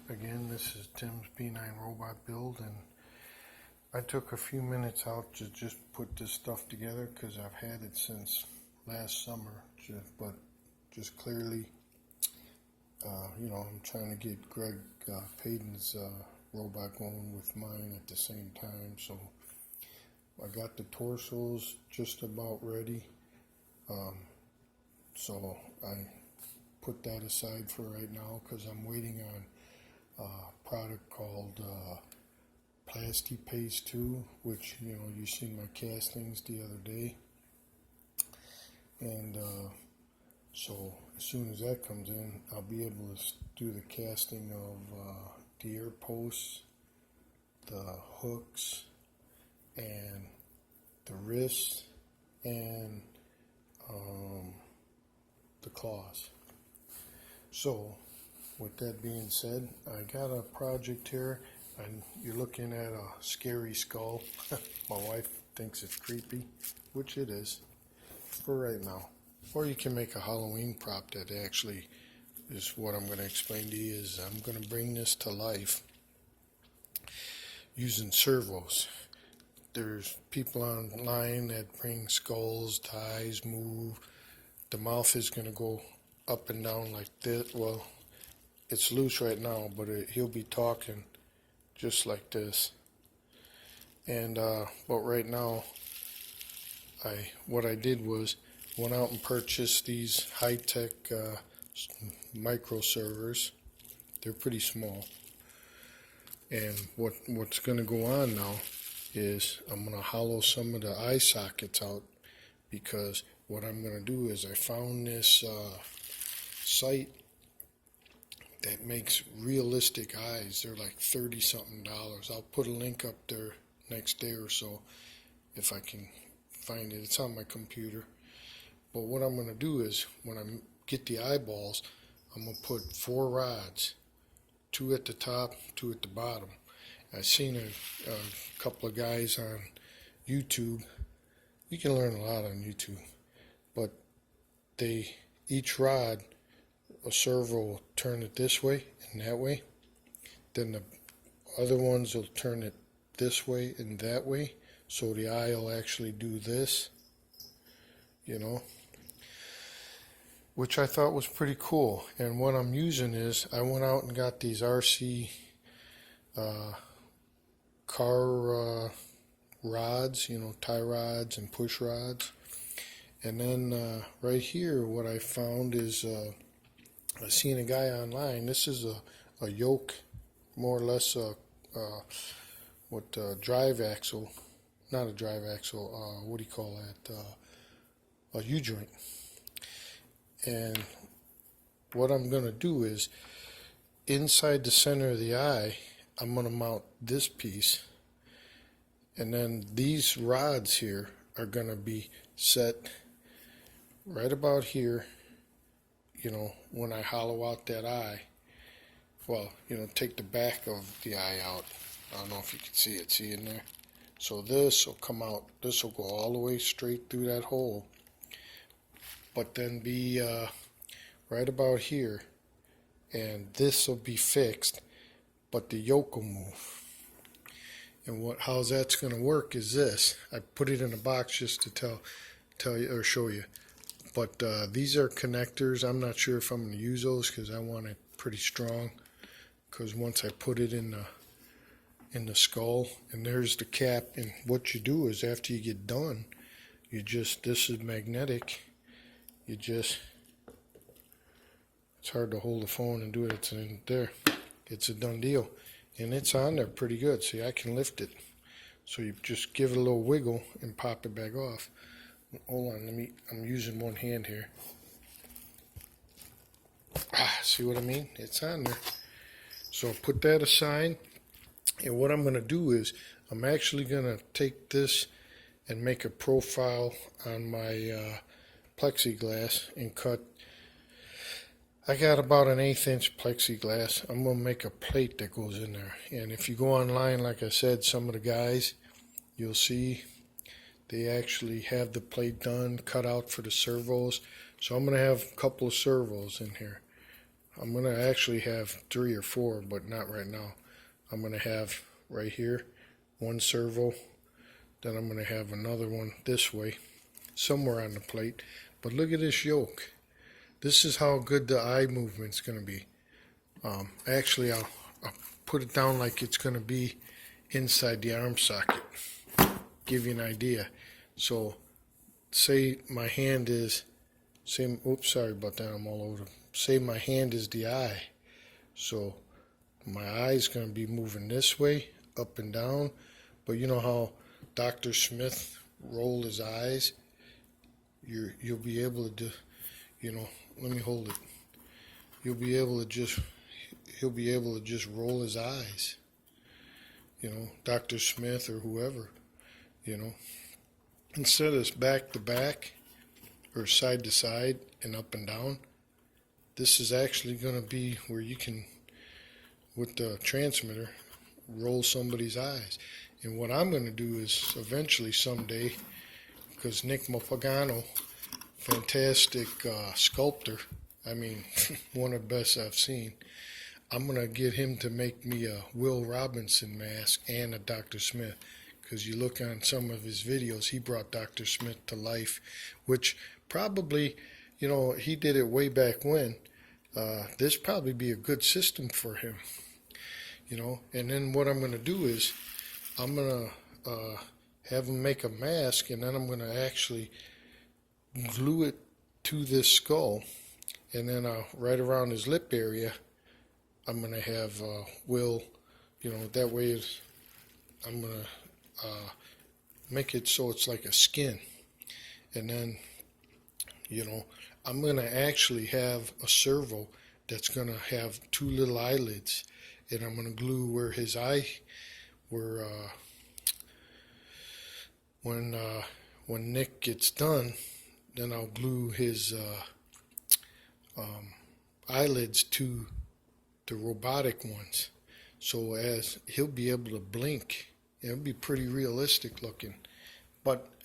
Again, this is Tim's B9 robot build, and I took a few minutes out to just put this stuff together because I've had it since last summer, but just clearly, I'm trying to get Greg Payton's robot going with mine at the same time, so I got the torsos just about ready, so I put that aside for right now because I'm waiting on a product called Plasti Paste 2, which you seen my castings the other day, and so as soon as that comes in, I'll be able to do the casting of the ear posts, the hooks, and the wrists, and the claws. So, with that being said, I got a project here, and you're looking at a scary skull. My wife thinks it's creepy, which it is for right now. Or you can make a Halloween prop that actually is what I'm going to explain to you. Is I'm going to bring this to life using servos. There's people online that bring skulls, ties, move. The mouth is going to go up and down like this. Well, it's loose right now, but he'll be talking just like this. And but right now, what I did was went out and purchased these high-tech micro servers. They're pretty small. And what's going to go on now is I'm going to hollow some of the eye sockets out, because what I'm going to do is I found this site that makes realistic eyes. They're like $30-something. I'll put a link up there next day or so if I can find it. It's on my computer. But what I'm going to do is when I get the eyeballs, I'm going to put 4 rods, 2 at the top, 2 at the bottom. I've seen a couple of guys on YouTube. You can learn a lot on YouTube, but each rod, a servo will turn it this way and that way. Then the other ones will turn it this way and that way. So the eye will actually do this, which I thought was pretty cool. And what I'm using is I went out and got these RC car rods, tie rods and push rods. And then right here, what I found is I seen a guy online. This is a yoke, more or less drive axle, not a drive axle, what do you call that, a U-joint. And what I'm going to do is inside the center of the eye, I'm going to mount this piece, and then these rods here are going to be set right about here. When I hollow out that eye, well, take the back of the eye out. I don't know if you can see it. See in there? So this will come out. This will go all the way straight through that hole, but then be right about here, and this will be fixed, but the yoke will move. And how that's going to work is this. I put it in a box just to tell you or show you. But these are connectors. I'm not sure if I'm going to use those because I want it pretty strong. Because once I put it in the skull, and there's the cap. And what you do is after you get done, this is magnetic. It's hard to hold the phone and do it. It's in there. It's a done deal, and it's on there pretty good. See, I can lift it. So you just give it a little wiggle and pop it back off. Hold on, I'm using one hand here. See what I mean? It's on there. So put that aside, and what I'm going to do is I'm actually going to take this and make a profile on my plexiglass and cut. I got about an 1/8 inch plexiglass. I'm going to make a plate that goes in there. And if you go online, like I said, some of the guys, you'll see they actually have the plate done, cut out for the servos. So I'm going to have a couple of servos in here. I'm going to actually have 3 or 4, but not right now. I'm going to have right here one servo, then I'm going to have another one this way, somewhere on the plate. But look at this yoke. This is how good the eye movement's going to be. Actually, I'll put it down like it's going to be inside the arm socket. Give you an idea. So, say my hand is, oops, sorry about that, I'm all over. Say my hand is the eye. So, my eye is going to be moving this way, up and down. But you know how Dr. Smith rolled his eyes? You'll be able to do, let me hold it. He'll be able to just roll his eyes. Dr. Smith or whoever, Instead of back to back or side to side and up and down, this is actually going to be where you can, with the transmitter, roll somebody's eyes. And what I'm going to do is eventually someday, because Nick Mopagano, fantastic sculptor, I mean, one of the best I've seen, I'm going to get him to make me a Will Robinson mask and a Dr. Smith. Because you look on some of his videos, he brought Dr. Smith to life, which probably, he did it way back when. This probably be a good system for him, And then what I'm going to do is I'm going to have him make a mask, and then I'm going to actually glue it to this skull, and then right around his lip area, I'm going to have Will, that way I'm going to make it so it's like a skin. And then, I'm going to actually have a servo that's going to have 2 little eyelids, and I'm going to glue where his eye, when Nick gets done, then I'll glue his eyelids to the robotic ones, so as he'll be able to blink. It'll be pretty realistic looking.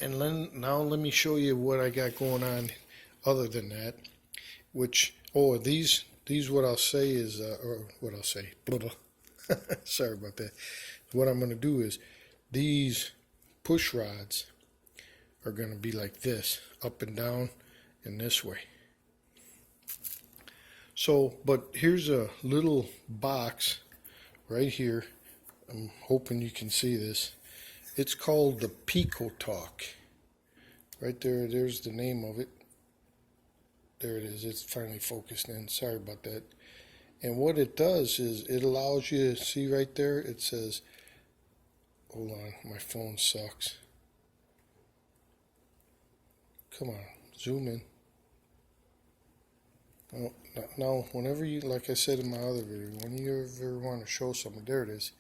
And then now let me show you what I got going on other than that. These what I'll say is, sorry about that. What I'm going to do is these push rods are going to be like this, up and down and this way. So, but here's a little box right here. I'm hoping you can see this. It's called the Pico Talk. Right there, there's the name of it. There it is. It's finally focused in. Sorry about that. And what it does is it allows you to see right there. It says, hold on, my phone sucks. Come on, zoom in. Oh, now, whenever you, like I said in my other video, when you ever want to show something, there it is.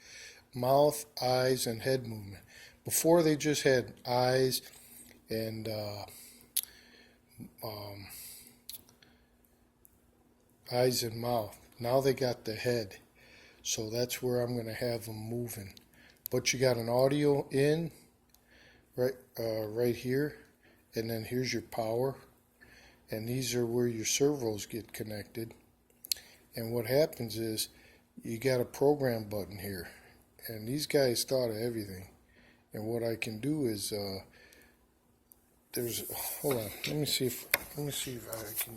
Mouth, eyes, and head movement. Before they just had eyes and eyes and mouth. Now they got the head. So that's where I'm going to have them moving. But you got an audio in right here, and then here's your power, and these are where your servos get connected. And what happens is you got a program button here, and these guys thought of everything. And what I can do is hold on, let me see if I can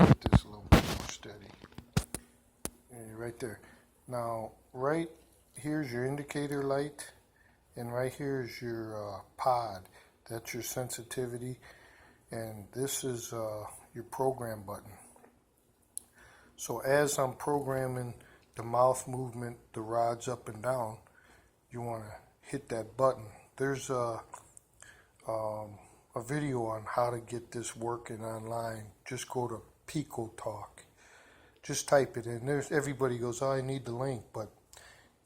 get this a little bit more steady. And right there. Now right here's your indicator light, and right here is your pod. That's your sensitivity, and this is your program button. So as I'm programming the mouth movement, the rods up and down, you want to hit that button. There's a video on how to get this working online. Just go to Pico Talk. Just type it in. Everybody goes, oh, I need the link, but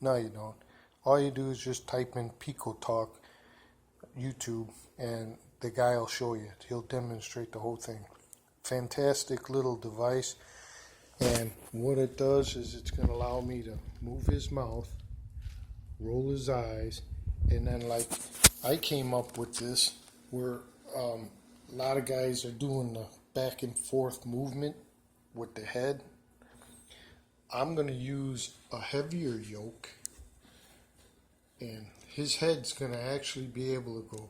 no, you don't. All you do is just type in Pico Talk YouTube, and the guy will show you. He'll demonstrate the whole thing. Fantastic little device, and what it does is it's going to allow me to move his mouth, roll his eyes, and then like I came up with this where a lot of guys are doing the back and forth movement with the head. I'm going to use a heavier yoke, and his head's going to actually be able to go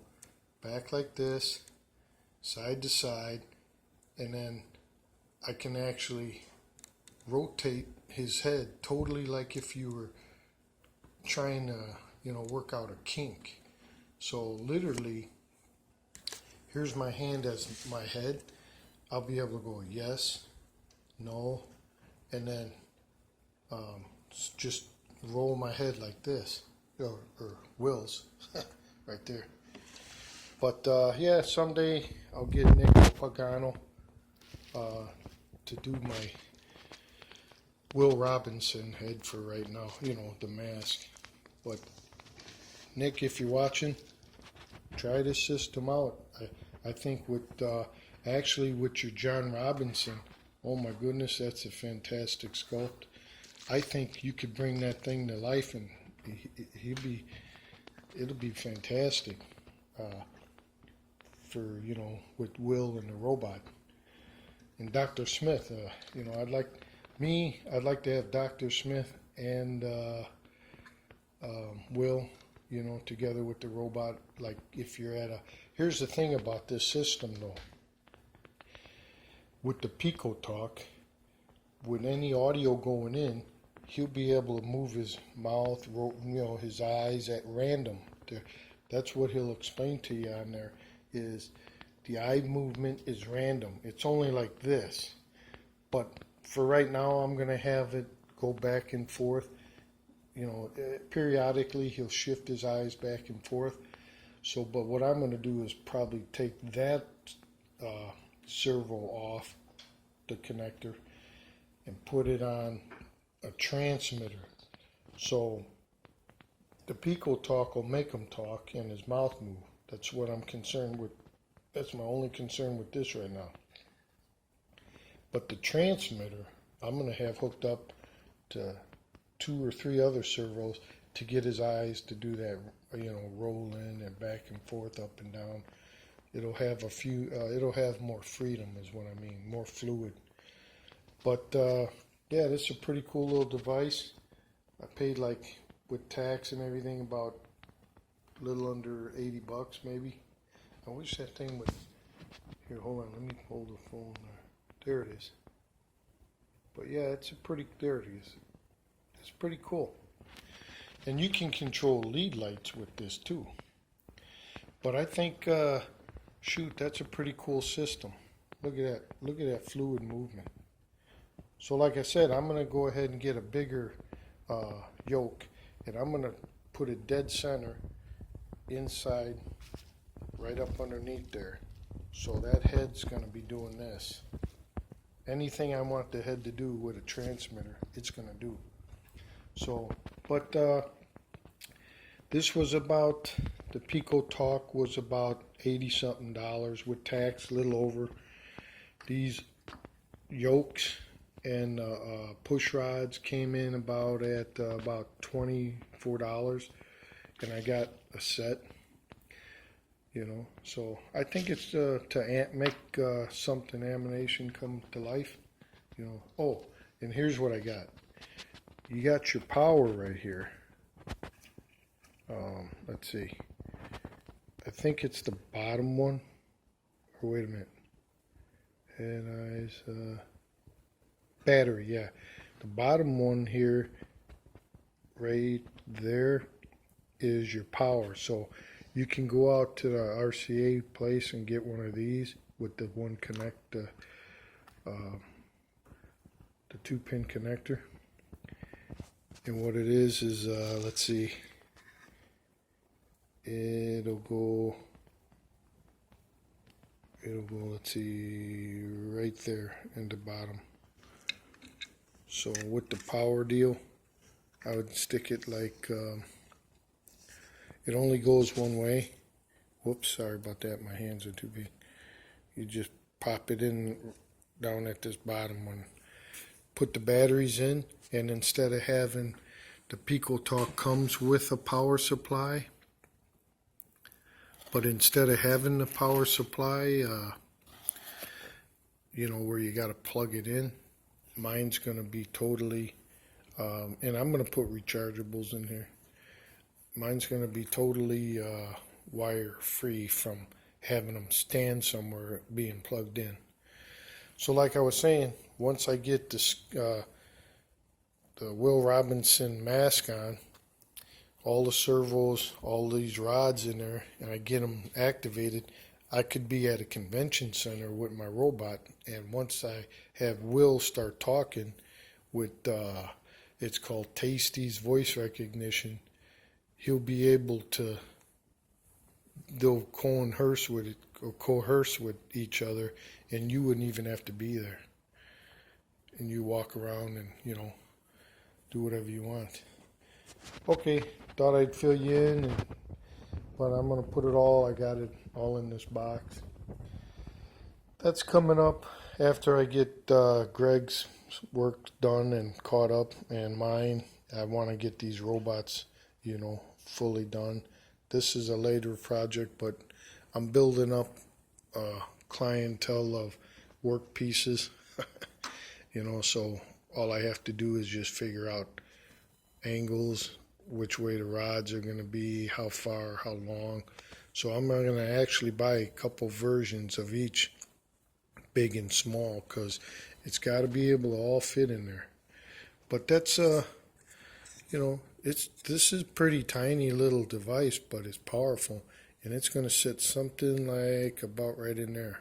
back like this, side to side, and then I can actually rotate his head totally like if you were trying to, work out a kink. So literally, here's my hand as my head. I'll be able to go yes, no, and then just roll my head like this, or wills, right there. But yeah, someday I'll get Nick Pagano to do my Will Robinson head for right now, the mask. But Nick, if you're watching, try this system out. I think with actually with your John Robinson, oh my goodness, that's a fantastic sculpt. I think you could bring that thing to life, and it'll be fantastic for with Will and the robot. And Dr. Smith, I'd like to have Dr. Smith and Will, together with the robot. Like if you're at here's the thing about this system though. With the Pico Talk, with any audio going in, he'll be able to move his mouth, his eyes at random. That's what he'll explain to you on there, is the eye movement is random. It's only like this. But for right now, I'm going to have it go back and forth. Periodically he'll shift his eyes back and forth. So, but what I'm going to do is probably take that servo off the connector and put it on a transmitter. So the Pico Talk will make him talk and his mouth move. That's what I'm concerned with. That's my only concern with this right now. But the transmitter, I'm going to have hooked up to 2 or 3 other servos to get his eyes to do that, roll in and back and forth, up and down. It'll have it'll have more freedom is what I mean, more fluid. But yeah, this is a pretty cool little device. I paid, like, with tax and everything, about a little under $80 maybe. I wish that thing would, here, hold on, let me hold the phone there. There it is. But yeah, there it is. It's pretty cool. And you can control lead lights with this too. But I think, shoot, that's a pretty cool system. Look at that. Look at that fluid movement. So like I said, I'm going to go ahead and get a bigger yoke, and I'm going to put it dead center inside, right up underneath there. So that head's going to be doing this. Anything I want the head to do with a transmitter, it's going to do. So, but this was about, the Pico Talk was about $80-something with tax, a little over. These yokes and push rods came in about $24, and I got a set. So I think it's to make something animation come to life. Oh, and here's what I got. You got your power right here. Let's see. I think it's the bottom one. Or wait a minute. Head, eyes, battery, yeah. The bottom one here, right there, is your power. So you can go out to the RCA place and get one of these with the one connect, the 2-pin connector. And what it is, let's see, it'll go, let's see, right there in the bottom. So with the power deal, I would stick it like, it only goes one way. Whoops, sorry about that, my hands are too big. You just pop it in down at this bottom one. Put the batteries in, and instead of having the Pico Talk comes with a power supply, but instead of having the power supply, where you got to plug it in, mine's going to be totally And I'm going to put rechargeables in here. Mine's going to be totally wire free from having them stand somewhere being plugged in. So like I was saying, once I get this, the Will Robinson mask on, all the servos, all these rods in there, and I get them activated, I could be at a convention center with my robot, and once I have Will start talking with, it's called Tasty's voice recognition, he'll be able to, they'll coerce with each other, and you wouldn't even have to be there. And you walk around and, you know, do whatever you want. Okay, thought I'd fill you in, but I'm going to put it all, I got it all in this box. That's coming up after I get Greg's work done and caught up, and mine. I want to get these robots, you know, fully done. This is a later project, but I'm building up a clientele of work pieces, you know, so all I have to do is just figure out angles, which way the rods are going to be, how far, how long. So I'm going to actually buy a couple versions of each, big and small, because it's got to be able to all fit in there. But that's, you know, this is a pretty tiny little device, but it's powerful, and it's going to sit something like about right in there.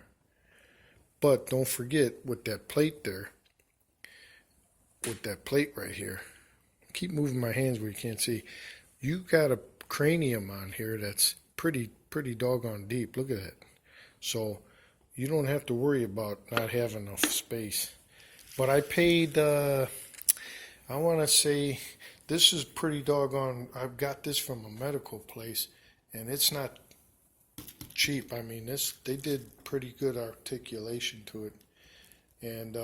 But don't forget, with that plate there, with that plate right here, keep moving my hands where you can't see, you got a cranium on here that's pretty doggone deep. Look at that. So you don't have to worry about not having enough space. But I paid, I want to say, this is pretty doggone, I've got this from a medical place, and it's not cheap. I mean, they did pretty good articulation to it. And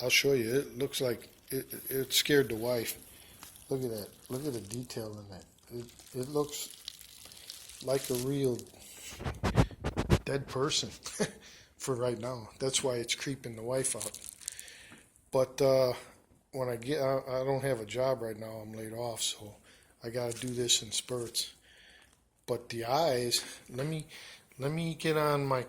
I'll show you. It looks like it scared the wife. Look at that. Look at the detail in that. It looks like a real dead person for right now. That's why it's creeping the wife out. But when I don't have a job right now. I'm laid off, so I got to do this in spurts. But the eyes, let me get on my